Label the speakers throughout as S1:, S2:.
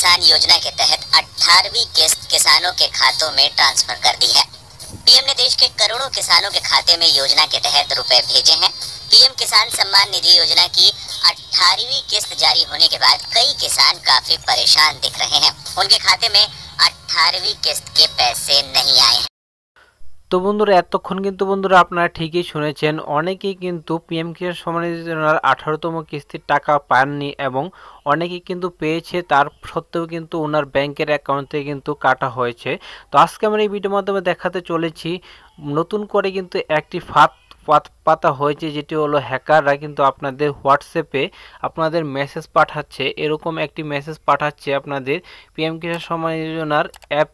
S1: किसान योजना के तहत 18वीं किस्त किसानों के खातों में ट्रांसफर कर दी है। पीएम ने देश के करोड़ों किसानों के खाते में योजना के तहत रुपए भेजे हैं। पीएम किसान सम्मान निधि योजना की 18वीं किस्त जारी होने के बाद कई किसान काफी परेशान दिख रहे हैं। उनके खाते में 18वीं किस्त के पैसे नहीं आए हैं।
S2: তো বন্ধুরা এতক্ষণ কিন্তু বন্ধুরা আপনারা ঠিকই শুনেছেন, অনেকেই কিন্তু পিএম কিষাণ সম্মান নিধি যোজনার 18তম কিস্তির টাকা পাননি এবং অনেকেই কিন্তু পেয়েছে, তার সত্ত্বেও কিন্তু ওনার ব্যাংকের অ্যাকাউন্ট থেকে কিন্তু কাটা হয়েছে। তো আজকে আমরা এই ভিডিওর মাধ্যমে দেখাতে চলেছি নতুন করে কিন্তু একটি ফাঁদ পাতা হয়েছে, যেটি হলো হ্যাকাররা কিন্তু আপনাদের হোয়াটসঅ্যাপে আপনাদের মেসেজ পাঠাচ্ছে, এরকম একটি মেসেজ পাঠাচ্ছে আপনাদের পিএম কিষাণ সম্মান নিধি যোজনার অ্যাপ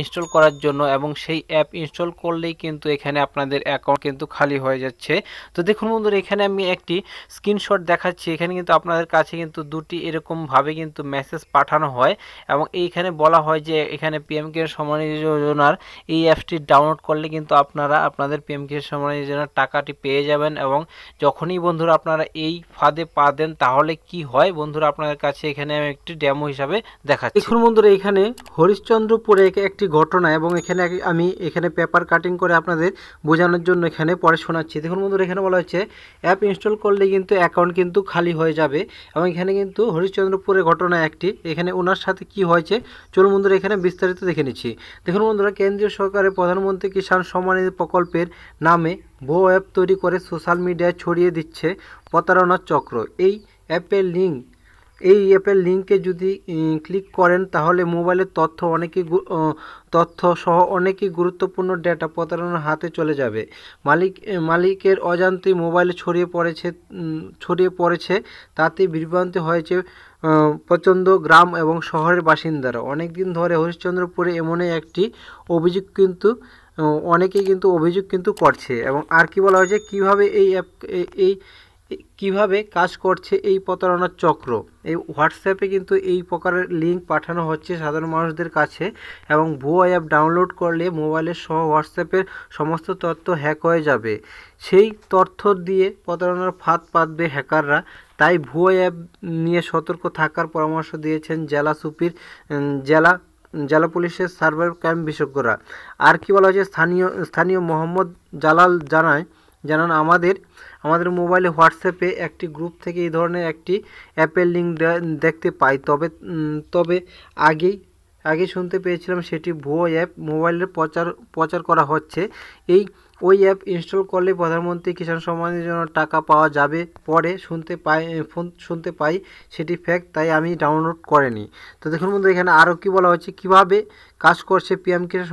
S2: ইনস্টল করার জন্য, এবং সেই অ্যাপ ইনস্টল করলেই কিন্তু এখানে আপনাদের অ্যাকাউন্ট কিন্তু খালি হয়ে যাচ্ছে। তো দেখুন বন্ধুরা, এখানে আমি একটি স্ক্রিনশট দেখাচ্ছি। এখানে কিন্তু আপনাদের কাছে কিন্তু দুটি এরকমভাবে কিন্তু মেসেজ পাঠানো হয় এবং এইখানে বলা হয় যে এখানে পিএম কিষাণ সম্মান নিধি যোজনার এই অ্যাপটি ডাউনলোড করলে কিন্তু আপনারা আপনাদের পিএম কিষাণ সম্মান নিধি যোজনার টাকাটি পেয়ে যাবেন। এবং যখনই বন্ধুরা আপনারা এই ফাঁদে পা দেন তাহলে কি হয় বন্ধুরা, আপনাদের কাছে এখানে আমি একটি ডেমো হিসাবে দেখাচ্ছি। দেখুন বন্ধুরা, এখানে হরিশ্চন্দ্রপুরে একটি ঘটনা, এবং এখানে আমি পেপার কাটিং করে আপনাদের বোঝানোর জন্য এখানে পরে শোনাচ্ছি। দেখুন বন্ধুরা, এখানে বলা হচ্ছে অ্যাপ ইনস্টল করলে কিন্তু অ্যাকাউন্ট কিন্তু খালি হয়ে যাবে, এবং এখানে কিন্তু হরিশ্চন্দ্রপুরের ঘটনা একটি। এখানে ওনার সাথে কি হয়েছে চলুন বন্ধুরা এখানে বিস্তারিত দেখে নিচ্ছি। দেখুন বন্ধুরা, কেন্দ্রীয় সরকারের প্রধানমন্ত্রী কিষাণ সম্মান নিধি প্রকল্পের নামে ভুয়ো অ্যাপ তৈরি করে সোশ্যাল মিডিয়ায় ছড়িয়ে দিচ্ছে প্রতারণার চক্র। এই অ্যাপের লিঙ্কে যদি ক্লিক করেন তাহলে মোবাইলের তথ্য সহ অনেকই গুরুত্বপূর্ণ ডেটা প্রতারণার হাতে চলে যাবে। মালিকের অজান্তেই মোবাইলে ছড়িয়ে পড়েছে, তাতে বিভ্রান্তি হয়েছে প্রচণ্ড গ্রাম এবং শহরের বাসিন্দারা। অনেকদিন ধরে হরিশ্চন্দ্রপুরে এমনই একটি অভিযোগ কিন্তু অনেকেই কিন্তু অভিযোগ কিন্তু করছে। এবং আর কি বলা হয়েছে কিভাবে এই অ্যাপ কিভাবে কাজ করছে এই প্রতারণার চক্র। এই হোয়াটসঅ্যাপে কিন্তু এই প্রকারের লিঙ্ক পাঠানো হচ্ছে সাধারণ মানুষদের কাছে, এবং ভুয়ো অ্যাপ ডাউনলোড করলে মোবাইলের সহ হোয়াটসঅ্যাপের সমস্ত তথ্য হ্যাক হয়ে যাবে। সেই তথ্য দিয়ে প্রতারণার ফাঁদ পাতবে হ্যাকাররা। তাই ভুয়ো অ্যাপ নিয়ে সতর্ক থাকার পরামর্শ দিয়েছেন জেলা পুলিশের সাইবার ক্রাইম বিশেষজ্ঞরা। আর কি বলা হয়েছে, স্থানীয় মোহাম্মদ জালাল জানান আমাদের মোবাইলে হোয়াটসঅ্যাপে একটি গ্রুপ থেকে এই ধরনের একটি অ্যাপের লিঙ্ক দেখতে পাই, তবে আগে শুনতে পেয়েছিলাম সেটি ভুয়ো অ্যাপ, মোবাইলে প্রচার করা হচ্ছে। ওই অ্যাপ ইনস্টল করলে প্রধানমন্ত্রী কিষাণ সম্মান নিধির জন্য টাকা পাওয়া যাবে। পরে শুনতে পাই সেটি ফেক, তাই আমি ডাউনলোড করিনি। তো দেখুন বন্ধু, এখানে আরও কি বলা হচ্ছে কিভাবে কাজ করছে পিএম কিষাণ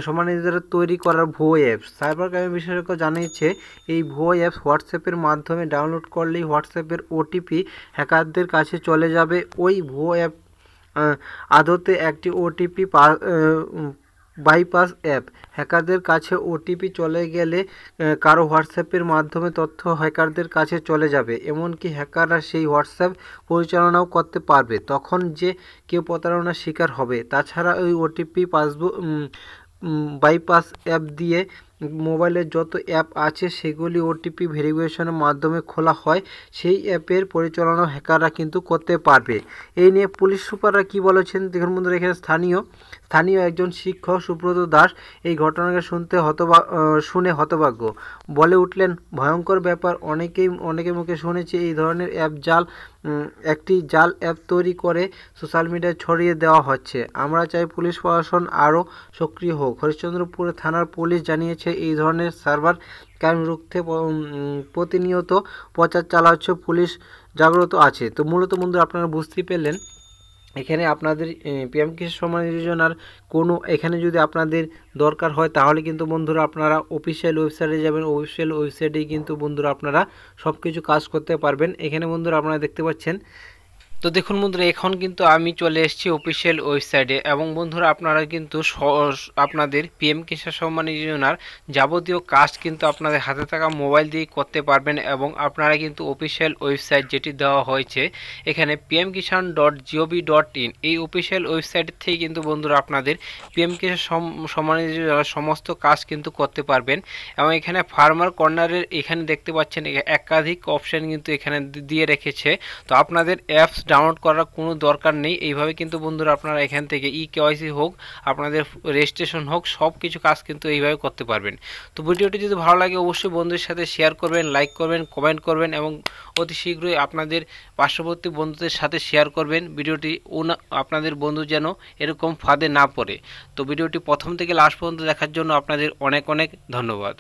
S2: সম্মান নিধি তৈরি করার ভুয়ো অ্যাপস। সাইবার ক্রাইম বিশেষজ্ঞ জানিয়েছে এই ভুয়ো অ্যাপস হোয়াটসঅ্যাপের মাধ্যমে ডাউনলোড করলেই হোয়াটসঅ্যাপের ওটিপি হ্যাকারদের কাছে চলে যাবে। ওই ভুয়ো অ্যাপ আদতে একটি ওটিপি বাইপাস অ্যাপ। হ্যাকারদের কাছে ওটিপি চলে গেলে কারো হোয়াটসঅ্যাপের মাধ্যমে তথ্য হ্যাকারদের কাছে চলে যাবে। এমনকি হ্যাকাররা সেই হোয়াটসঅ্যাপ পরিচালনাও করতে পারবে, তখন যে কেউ প্রতারণার শিকার হবে। তাছাড়া ওই ওটিপি বাইপাস অ্যাপ দিয়ে মোবাইলের যত অ্যাপ আছে সেগুলি ওটিপি ভেরিফিকেশনের মাধ্যমে খোলা হয়, সেই অ্যাপের পরিচালনা হ্যাকাররা কিন্তু করতে পারবে। এই নিয়ে পুলিশ সুপাররা কি বলেছেন দেখুন বন্ধুরা, এখানে স্থানীয় একজন শিক্ষক সুব্রত দাস এই ঘটনাকে শুনে হতভাগ্য বলে উঠলেন, ভয়ঙ্কর ব্যাপার। অনেকের মুখে শুনেছি এই ধরনের একটি জাল অ্যাপ তৈরি করে সোশ্যাল মিডিয়ায় ছড়িয়ে দেওয়া হচ্ছে। আমরা চাই পুলিশ প্রশাসন আরও সক্রিয় হোক। হরিশ্চন্দ্রপুর থানার পুলিশ জানিয়েছে এই ধরনের সাইবার ক্রাইম রুখতে প্রতিনিয়ত প্রচার চালা হচ্ছে, পুলিশ জাগ্রত আছে। তো মূলত বন্ধুরা আপনারা বুঝতেই পেলেন, এখানে আপনাদের পিএম কিষাণ সম্মান নিধি যোজনার এখানে যদি আপনাদের দরকার হয় তাহলে কিন্তু বন্ধুরা আপনারা অফিসিয়াল ওয়েবসাইটে যাবেন। অফিসিয়াল ওয়েবসাইটেই কিন্তু বন্ধুরা আপনারা সব কিছু কাজ করতে পারবেন। এখানে বন্ধুরা আপনারা দেখতে পাচ্ছেন। তো দেখুন বন্ধুরা, এখন কিন্তু আমি চলে এসেছি অফিসিয়াল ওয়েবসাইটে, এবং বন্ধুরা আপনারা কিন্তু আপনাদের পিএম কিষাণ সম্মান নিধি যোজনার যাবতীয় কাজ কিন্তু আপনাদের হাতে থাকা মোবাইল দিয়ে করতে পারবেন। এবং আপনারা কিন্তু অফিসিয়াল ওয়েবসাইট যেটি দেওয়া হয়েছে এখানে pmkishan.gov.in এই অফিসিয়াল ওয়েবসাইট থেকে কিন্তু বন্ধুরা আপনাদের পিএম কিষাণ সম্মান নিধি যোজনার সমস্ত কাজ কিন্তু করতে পারবেন। এবং এখানে ফার্মার কর্নারের এখানে দেখতে পাচ্ছেন একাধিক অপশান কিন্তু এখানে দিয়ে রেখেছে। তো আপনাদের অ্যাপস ডাউনলোড করার কোনো দরকার নেই। এইভাবে কিন্তু বন্ধুরা আপনারা এখান থেকে কেওয়াইসি হোক, আপনাদের রেজিস্ট্রেশন হোক, সব কিছু কাজ কিন্তু এইভাবে করতে পারবেন। তো ভিডিওটি যদি ভালো লাগে অবশ্যই বন্ধুদের সাথে শেয়ার করবেন, লাইক করবেন, কমেন্ট করবেন এবং অতি শীঘ্রই আপনাদের পার্শ্ববর্তী বন্ধুদের সাথে শেয়ার করবেন। ভিডিওটি আপনাদের বন্ধু যেন এরকম ফাঁদে না পড়ে। তো ভিডিওটি প্রথম থেকে লাস্ট পর্যন্ত দেখার জন্য আপনাদের অনেক অনেক ধন্যবাদ।